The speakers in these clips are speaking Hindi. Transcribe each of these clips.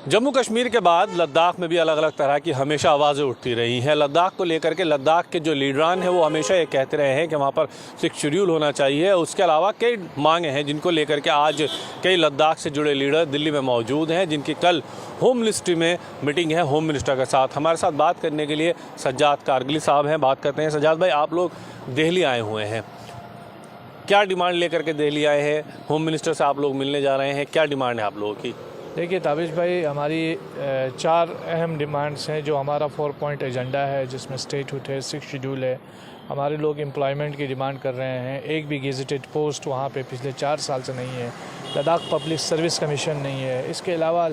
जम्मू कश्मीर के बाद लद्दाख में भी अलग अलग तरह की हमेशा आवाज़ें उठती रही हैं। लद्दाख को लेकर के लद्दाख के जो लीडरान हैं वो हमेशा ये कहते रहे हैं कि वहाँ पर 6 शेड्यूल होना चाहिए। उसके अलावा कई मांगे हैं जिनको लेकर के आज कई लद्दाख से जुड़े लीडर दिल्ली में मौजूद हैं, जिनकी कल होम मिनिस्ट्री में मीटिंग है होम मिनिस्टर के साथ। हमारे साथ बात करने के लिए सज्जाद कारगिली साहब हैं। बात करते हैं। सज्जाद भाई, आप लोग दिल्ली आए हुए हैं, क्या डिमांड लेकर के दिल्ली आए हैं? होम मिनिस्टर से आप लोग मिलने जा रहे हैं, क्या डिमांड है आप लोगों की? देखिए ताबिश भाई, हमारी 4 अहम डिमांड्स हैं। जो हमारा 4 पॉइंट एजेंडा है, जिसमें स्टेटहुड है, 6 शेड्यूल है। हमारे लोग एम्प्लॉयमेंट की डिमांड कर रहे हैं। एक भी गेजेटेड पोस्ट वहाँ पे पिछले 4 साल से नहीं है। लद्दाख पब्लिक सर्विस कमीशन नहीं है। इसके अलावा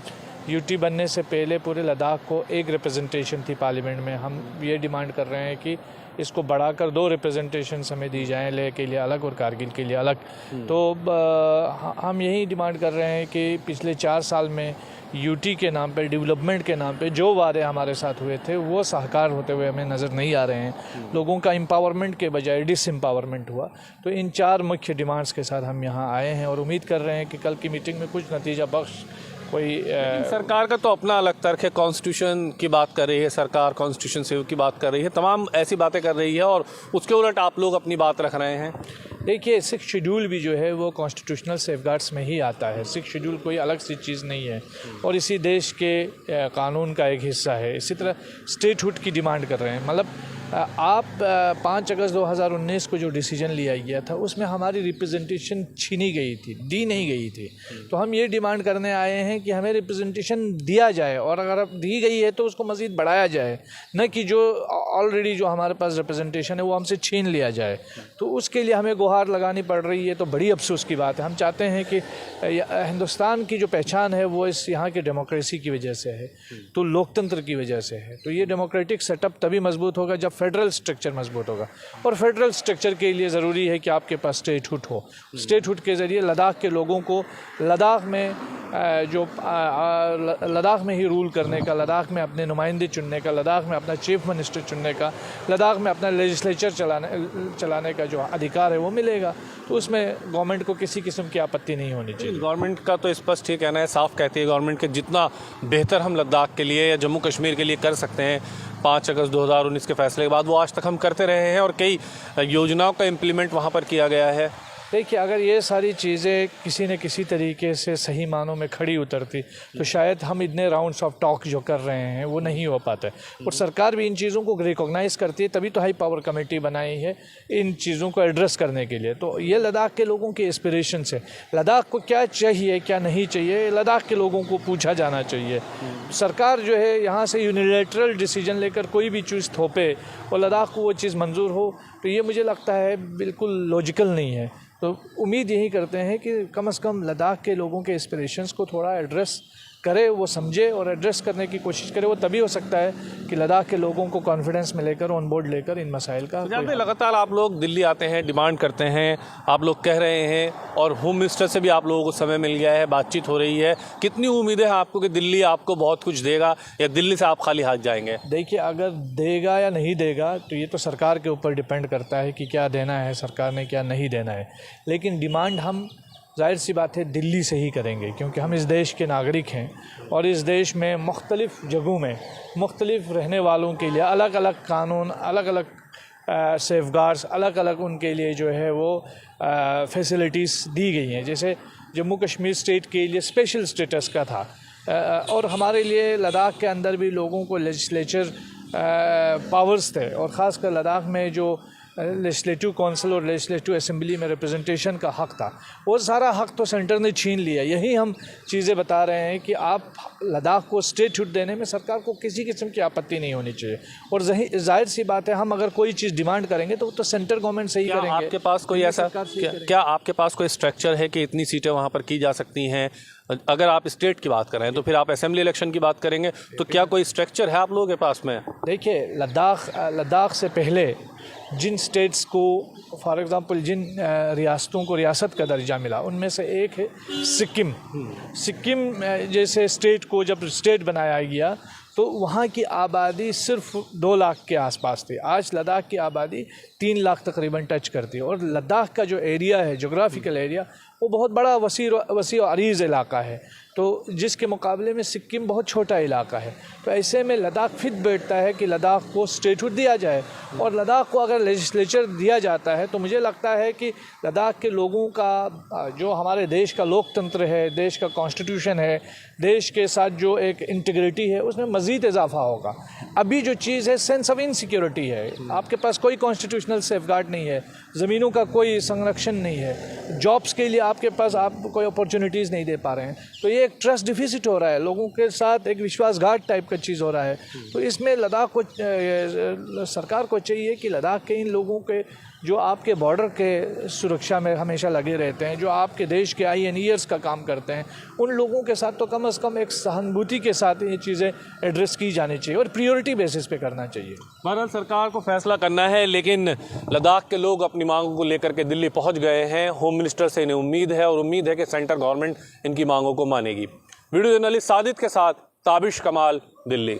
यूटी बनने से पहले पूरे लद्दाख को एक रिप्रेजेंटेशन थी पार्लियामेंट में। हम ये डिमांड कर रहे हैं कि इसको बढ़ाकर 2 रिप्रेजेंटेशन हमें दी जाएँ, लेह के लिए अलग और कारगिल के लिए अलग। तो हम यही डिमांड कर रहे हैं कि पिछले 4 साल में यूटी के नाम पे, डेवलपमेंट के नाम पे जो वादे हमारे साथ हुए थे वो साकार होते हुए हमें नज़र नहीं आ रहे हैं। लोगों का एम्पावरमेंट के बजाय डिसएम्पावरमेंट हुआ। तो इन 4 मुख्य डिमांड्स के साथ हम यहाँ आए हैं और उम्मीद कर रहे हैं कि कल की मीटिंग में कुछ नतीजा बख्श कोई सरकार का तो अपना अलग तर्क है। कॉन्स्टिट्यूशन की बात कर रही है सरकार, कॉन्स्टिट्यूशन सेव की बात कर रही है, तमाम ऐसी बातें कर रही है और उसके उलट आप लोग अपनी बात रख रहे हैं। देखिए, 6 शेड्यूल भी जो है वो कॉन्स्टिट्यूशनल सेफगार्ड्स में ही आता है। 6 शेड्यूल कोई अलग सी चीज़ नहीं है और इसी देश के कानून का एक हिस्सा है। इसी तरह स्टेटहुड की डिमांड कर रहे हैं। मतलब आप 5 अगस्त 2019 को जो डिसीजन लिया गया था उसमें हमारी रिप्रेजेंटेशन छीनी गई थी, दी नहीं गई थी। तो हम ये डिमांड करने आए हैं कि हमें रिप्रेजेंटेशन दिया जाए और अगर अब दी गई है तो उसको मज़ीद बढ़ाया जाए, न कि जो ऑलरेडी जो हमारे पास रिप्रेजेंटेशन है वो हमसे छीन लिया जाए। तो उसके लिए हमें गुहार लगानी पड़ रही है। तो बड़ी अफसोस की बात है। हम चाहते हैं कि हिंदुस्तान की जो पहचान है वो इस यहाँ की डेमोक्रेसी की वजह से है, तो लोकतंत्र की वजह से है। तो ये डेमोक्रेटिक सेटअप तभी मजबूत होगा जब फेडरल स्ट्रक्चर मजबूत होगा और फेडरल स्ट्रक्चर के लिए ज़रूरी है कि आपके पास स्टेटहुड हो। स्टेटहुड के ज़रिए लद्दाख के लोगों को लद्दाख में लद्दाख में ही रूल करने का, लद्दाख में अपने नुमाइंदे चुनने का, लद्दाख में अपना चीफ मिनिस्टर चुनने का, लद्दाख में अपना लेजिस्लेचर चलाने का जो अधिकार है वो मिलेगा। तो उसमें गवर्नमेंट को किसी किस्म की आपत्ति नहीं होनी चाहिए। गवर्नमेंट का तो स्पष्ट ही कहना है, साफ कहती है गवर्नमेंट के जितना बेहतर हम लद्दाख के लिए या जम्मू कश्मीर के लिए कर सकते हैं 5 अगस्त 2019 के फैसले के बाद वो आज तक हम करते रहे हैं और कई योजनाओं का इम्प्लीमेंट वहाँ पर किया गया है। देखिए, अगर ये सारी चीज़ें किसी न किसी तरीके से सही मानों में खड़ी उतरती तो शायद हम इतने राउंड्स ऑफ टॉक जो कर रहे हैं वो नहीं हो पाते। और सरकार भी इन चीज़ों को रिकॉग्नाइज़ करती है, तभी तो हाई पावर कमेटी बनाई है इन चीज़ों को एड्रेस करने के लिए। तो ये लद्दाख के लोगों की एस्पिरेशन है। लद्दाख को क्या चाहिए क्या नहीं चाहिए, लद्दाख के लोगों को पूछा जाना चाहिए। सरकार जो है यहाँ से यूनिलैटरल डिसीजन लेकर कोई भी चीज़ थोपे और लद्दाख को वो चीज़ मंजूर हो, तो ये मुझे लगता है बिल्कुल लॉजिकल नहीं है। तो उम्मीद यही करते हैं कि कम से कम लद्दाख के लोगों के एस्पिरेशंस को थोड़ा एड्रेस करे, वो समझे और एड्रेस करने की कोशिश करे। वो तभी हो सकता है कि लद्दाख के लोगों को कॉन्फिडेंस में लेकर ऑन बोर्ड लेकर इन मसाइल का लगातार आप लोग दिल्ली आते हैं, डिमांड करते हैं, आप लोग कह रहे हैं और होम मिनिस्टर से भी आप लोगों को समय मिल गया है, बातचीत हो रही है। कितनी उम्मीदें हैं आपको कि दिल्ली आपको बहुत कुछ देगा या दिल्ली से आप खाली हाथ जाएंगे? देखिए, अगर देगा या नहीं देगा तो ये तो सरकार के ऊपर डिपेंड करता है कि क्या देना है सरकार ने, क्या नहीं देना है। लेकिन डिमांड हम ज़ाहिर सी बात है दिल्ली से ही करेंगे, क्योंकि हम इस देश के नागरिक हैं और इस देश में मुख्तलिफ़ जगहों में मुख्तलिफ़ रहने वालों के लिए अलग अलग कानून, अलग अलग सेफगार्ड्स, अलग अलग उनके लिए जो है वो फैसिलिटीज़ दी गई हैं। जैसे जम्मू कश्मीर स्टेट के लिए स्पेशल स्टेटस का था और हमारे लिए लद्दाख के अंदर भी लोगों को लेजिस्लेचर पावर्स थे और ख़ासकर लद्दाख में जो लेजिस्लेटिव काउंसिल और लेजिस्लेटिव असेंबली में रिप्रेजेंटेशन का हक़ था, वो सारा हक़ तो सेंटर ने छीन लिया। यही हम चीज़ें बता रहे हैं कि आप लद्दाख को स्टेटहुड देने में सरकार को किसी किस्म की आपत्ति नहीं होनी चाहिए। और जाहिर सी बात है, हम अगर कोई चीज़ डिमांड करेंगे तो सेंटर गवर्नमेंट से ही करेंगे। आपके पास कोई ऐसा क्या आपके पास कोई स्ट्रक्चर है कि इतनी सीटें वहाँ पर की जा सकती हैं? अगर आप स्टेट की बात कर रहे हैं तो फिर आप असेंबली इलेक्शन की बात करेंगे, तो क्या कोई स्ट्रक्चर है आप लोगों के पास में? देखिए, लद्दाख से पहले जिन स्टेट्स को, फॉर एग्ज़ाम्पल जिन रियासतों को रियासत का दर्जा मिला, उनमें से एक है सिक्किम। सिक्किम जैसे स्टेट को जब स्टेट बनाया गया तो वहाँ की आबादी सिर्फ 2 लाख के आसपास थी। आज लद्दाख की आबादी 3 लाख तकरीबन टच करती है और लद्दाख का जो एरिया है, जोग्राफिकल एरिया, वो बहुत बड़ा वसी और अरीज़ इलाका है। तो जिसके मुकाबले में सिक्किम बहुत छोटा इलाका है। तो ऐसे में लद्दाख फिट बैठता है कि लद्दाख को स्टेटहुड दिया जाए, और लद्दाख को अगर लेजिस्लेचर दिया जाता है तो मुझे लगता है कि लद्दाख के लोगों का जो हमारे देश का लोकतंत्र है, देश का कॉन्स्टिट्यूशन है, देश के साथ जो एक इंटीग्रिटी है, उसमें मज़ीद इजाफा होगा। अभी जो चीज़ है सेंस ऑफ इनसिक्योरिटी है, आपके पास कोई कॉन्स्टिट्यूशनल सेफगार्ड नहीं है, ज़मीनों का कोई संरक्षण नहीं है, जॉब्स के लिए आपके पास आप कोई अपॉर्चुनिटीज़ नहीं दे पा रहे हैं। तो ये एक ट्रस्ट डिफिसिट हो रहा है, लोगों के साथ एक विश्वासघात टाइप का चीज़ हो रहा है। तो इसमें लद्दाख को सरकार को चाहिए कि लद्दाख के इन लोगों के जो आपके बॉर्डर के सुरक्षा में हमेशा लगे रहते हैं, जो आपके देश के INEers का काम करते हैं, उन लोगों के साथ तो कम से कम एक सहानुभूति के साथ ये चीज़ें एड्रेस की जानी चाहिए और प्रायोरिटी बेसिस पे करना चाहिए। बहरहाल सरकार को फैसला करना है, लेकिन लद्दाख के लोग अपनी मांगों को लेकर के दिल्ली पहुंच गए हैं। होम मिनिस्टर से इन्हें उम्मीद है, और उम्मीद है कि सेंट्रल गवर्नमेंट इनकी मांगों को मानेगी। वीडियो जर्नलिस्ट सादित के साथ ताबिश कमाल, दिल्ली।